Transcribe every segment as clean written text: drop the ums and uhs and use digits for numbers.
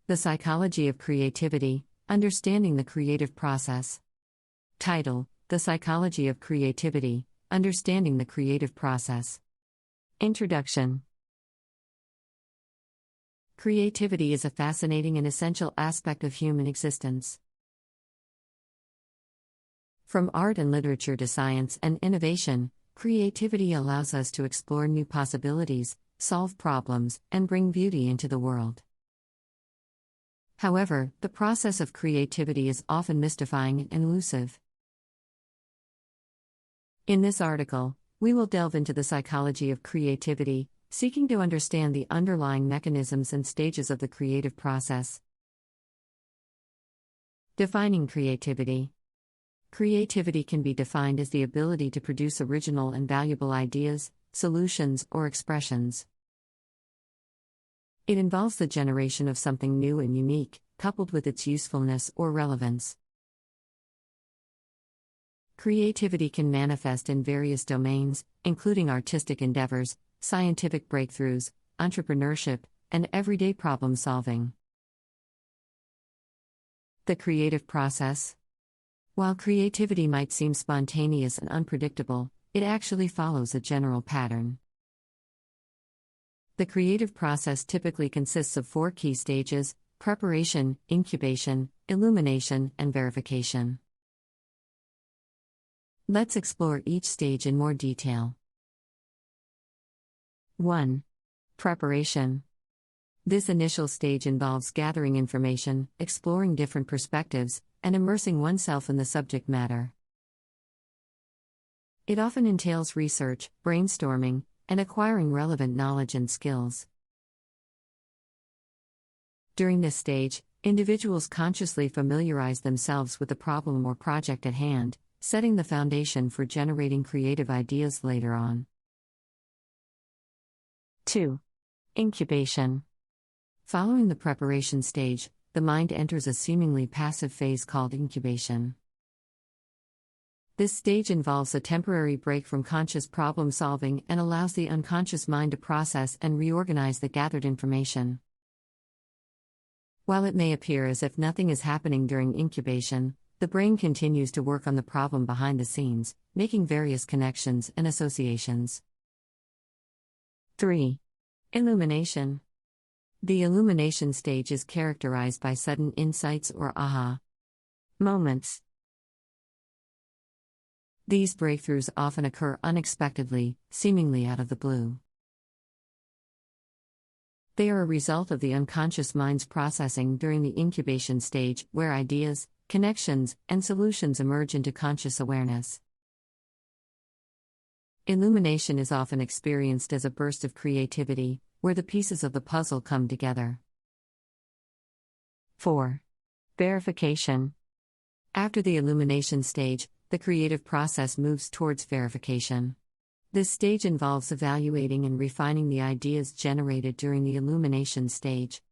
The Psychology of Creativity, Understanding the Creative Process. Title: The Psychology of Creativity, Understanding the Creative Process. Introduction. Creativity is a fascinating and essential aspect of human existence. From art and literature to science and innovation, creativity allows us to explore new possibilities, solve problems, and bring beauty into the world. However, the process of creativity is often mystifying and elusive. In this article, we will delve into the psychology of creativity, seeking to understand the underlying mechanisms and stages of the creative process. Defining creativity. Creativity can be defined as the ability to produce original and valuable ideas, solutions, or expressions. It involves the generation of something new and unique, coupled with its usefulness or relevance. Creativity can manifest in various domains, including artistic endeavors, scientific breakthroughs, entrepreneurship, and everyday problem solving. The creative process. While creativity might seem spontaneous and unpredictable, it actually follows a general pattern. The creative process typically consists of 4 key stages: preparation, incubation, illumination, and verification. Let's explore each stage in more detail. 1. Preparation. This initial stage involves gathering information, exploring different perspectives, and immersing oneself in the subject matter. It often entails research, brainstorming, and acquiring relevant knowledge and skills. During this stage, individuals consciously familiarize themselves with the problem or project at hand, setting the foundation for generating creative ideas later on. 2. Incubation. Following the preparation stage, the mind enters a seemingly passive phase called incubation. This stage involves a temporary break from conscious problem solving and allows the unconscious mind to process and reorganize the gathered information. While it may appear as if nothing is happening during incubation, the brain continues to work on the problem behind the scenes, making various connections and associations. 3. Illumination. The illumination stage is characterized by sudden insights or aha moments. These breakthroughs often occur unexpectedly, seemingly out of the blue. They are a result of the unconscious mind's processing during the incubation stage, where ideas, connections, and solutions emerge into conscious awareness. Illumination is often experienced as a burst of creativity, where the pieces of the puzzle come together. 4. Verification. After the illumination stage, the creative process moves towards verification. This stage involves evaluating and refining the ideas generated during the illumination stage.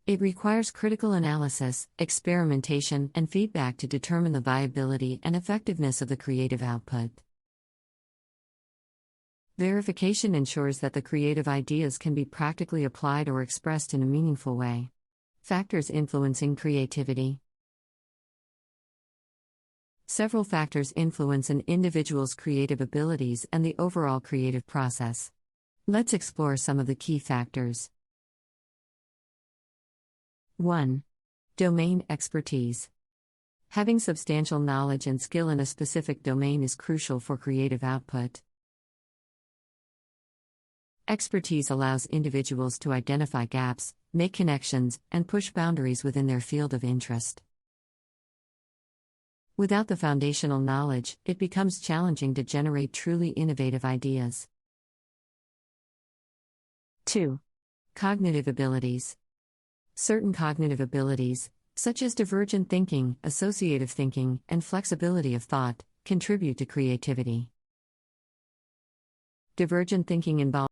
It requires critical analysis, experimentation, and feedback to determine the viability and effectiveness of the creative output. Verification ensures that the creative ideas can be practically applied or expressed in a meaningful way. Factors influencing creativity. Several factors influence an individual's creative abilities and the overall creative process. Let's explore some of the key factors. 1. Domain expertise. Having substantial knowledge and skill in a specific domain is crucial for creative output. Expertise allows individuals to identify gaps, make connections, and push boundaries within their field of interest. Without the foundational knowledge, it becomes challenging to generate truly innovative ideas. 2. Cognitive abilities. Certain cognitive abilities, such as divergent thinking, associative thinking, and flexibility of thought, contribute to creativity. Divergent thinking involves